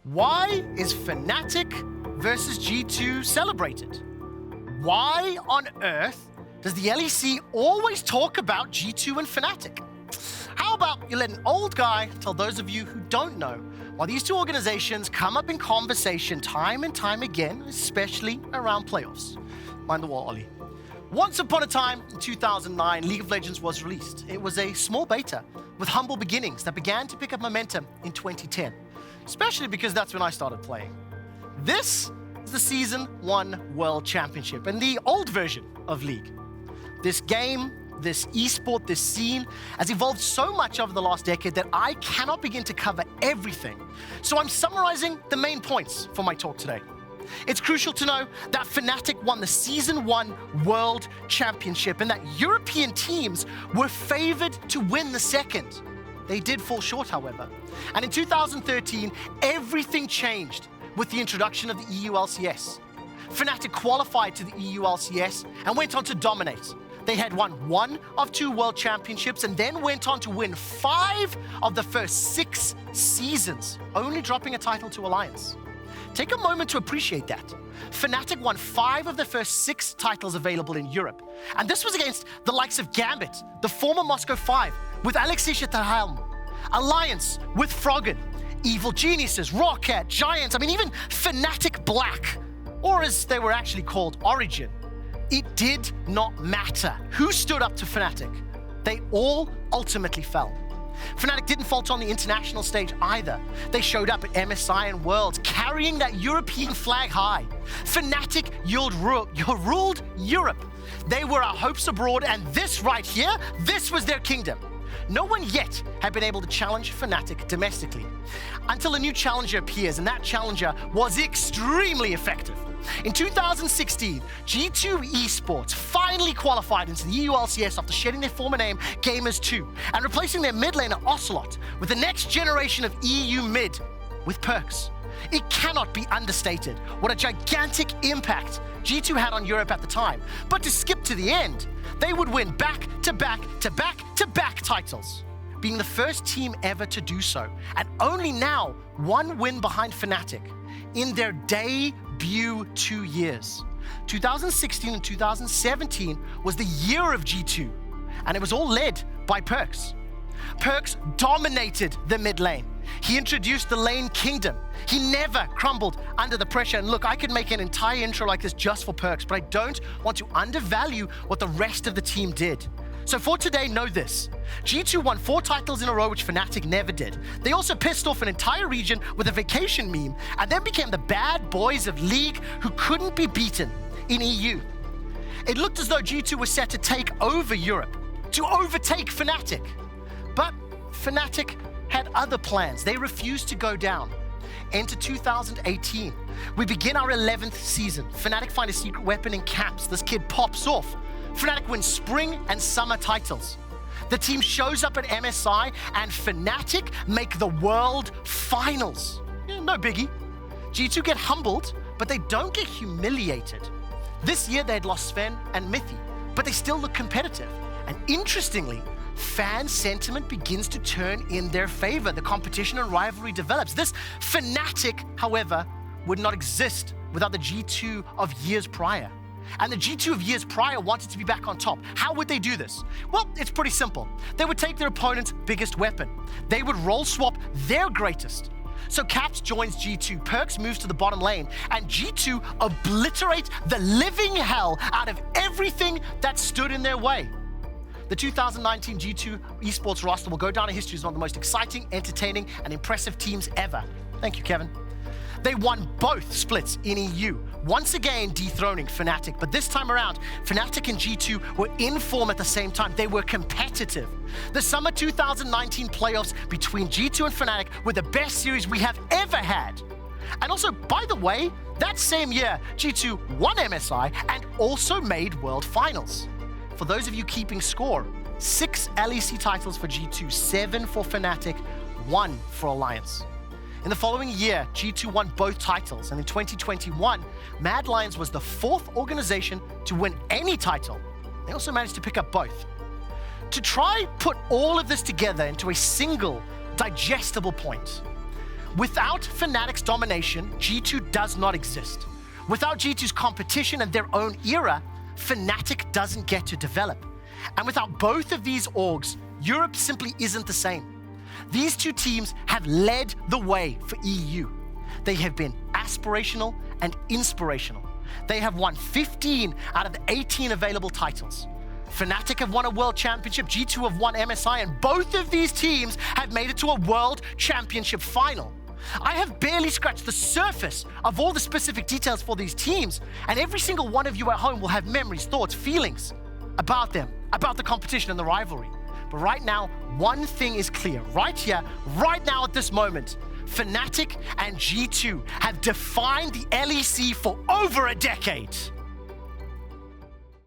Why is Fnatic versus G2 celebrated? Why on earth does the LEC always talk about G2 and Fnatic? How about you let an old guy tell those of you who don't know why these two organizations come up in conversation time and time again, especially around playoffs. Mind the wall, Ollie. Once upon a time, in 2009, League of Legends was released. It was a small beta with humble beginnings that began to pick up momentum in 2010, especially because that's when I started playing. This is the Season 1 World Championship and the old version of League. This game, this esport, this scene has evolved so much over the last decade that I cannot begin to cover everything. So I'm summarizing the main points for my talk today. It's crucial to know that Fnatic won the Season 1 World Championship and that European teams were favored to win the second. They did fall short, however. And in 2013, everything changed with the introduction of the EU LCS. Fnatic qualified to the EU LCS and went on to dominate. They had won 1 of 2 World Championships and then went on to win 5 of the first 6 seasons, only dropping a title to Alliance. Take a moment to appreciate that. Fnatic won 5 of the first 6 titles available in Europe. And this was against the likes of Gambit, the former Moscow 5, with Alexei Shetterhelm, Alliance with Froggen, Evil Geniuses, Rocket, Giants, even Fnatic Black, or as they were actually called, Origin. It did not matter who stood up to Fnatic. They all ultimately fell. Fnatic didn't falter on the international stage either. They showed up at MSI and Worlds, carrying that European flag high. Fnatic ruled Europe. They were our hopes abroad, and this right here, this was their kingdom. No one yet had been able to challenge Fnatic domestically, until a new challenger appears, and that challenger was extremely effective. In 2016, G2 Esports finally qualified into the EU LCS after shedding their former name, Gamers2, and replacing their mid laner Ocelot with the next generation of EU mid with Perks. It cannot be understated what a gigantic impact G2 had on Europe at the time. But to skip to the end, they would win back-to-back titles, being the first team ever to do so, and only now 1 win behind Fnatic in their debut 2 years. 2016 and 2017 was the year of G2, and it was all led by Perks. Perks dominated the mid lane. He introduced the lane kingdom. He never crumbled under the pressure. And look, I could make an entire intro like this just for Perks, but I don't want to undervalue what the rest of the team did. So for today, know this. G2 won 4 titles in a row, which Fnatic never did. They also pissed off an entire region with a vacation meme, and then became the bad boys of League who couldn't be beaten in EU. It looked as though G2 was set to take over Europe, to overtake Fnatic. But Fnatic had other plans. They refused to go down. Enter 2018. We begin our 11th season. Fnatic find a secret weapon in camps. This kid pops off. Fnatic wins spring and summer titles. The team shows up at MSI and Fnatic make the world finals. No biggie. G2 get humbled, but they don't get humiliated. This year they had lost Sven and Mithy, but they still look competitive. And interestingly, fan sentiment begins to turn in their favor. The competition and rivalry develops. This Fnatic, however, would not exist without the G2 of years prior. And the G2 of years prior wanted to be back on top. How would they do this? Well, it's pretty simple. They would take their opponent's biggest weapon. They would role swap their greatest. So Caps joins G2, Perks moves to the bottom lane, and G2 obliterate the living hell out of everything that stood in their way. The 2019 G2 Esports roster will go down in history as one of the most exciting, entertaining, and impressive teams ever. Thank you, Kevin. They won both splits in EU, once again dethroning Fnatic, but this time around, Fnatic and G2 were in form at the same time. They were competitive. The summer 2019 playoffs between G2 and Fnatic were the best series we have ever had. And also, by the way, that same year, G2 won MSI and also made World Finals. For those of you keeping score, 6 LEC titles for G2, 7 for Fnatic, 1 for Alliance. In the following year, G2 won both titles, and in 2021, Mad Lions was the 4th organization to win any title. They also managed to pick up both. To try put all of this together into a single digestible point, Without Fnatic's domination, G2 does not exist. Without G2's competition and their own era, Fnatic doesn't get to develop. And without both of these orgs, Europe simply isn't the same. These two teams have led the way for EU. They have been aspirational and inspirational. They have won 15 out of the 18 available titles. Fnatic have won a World Championship, G2 have won MSI, and both of these teams have made it to a World Championship final. I have barely scratched the surface of all the specific details for these teams, and every single one of you at home will have memories, thoughts, feelings about them, about the competition and the rivalry. But right now, one thing is clear. Right here, right now at this moment, Fnatic and G2 have defined the LEC for over a decade.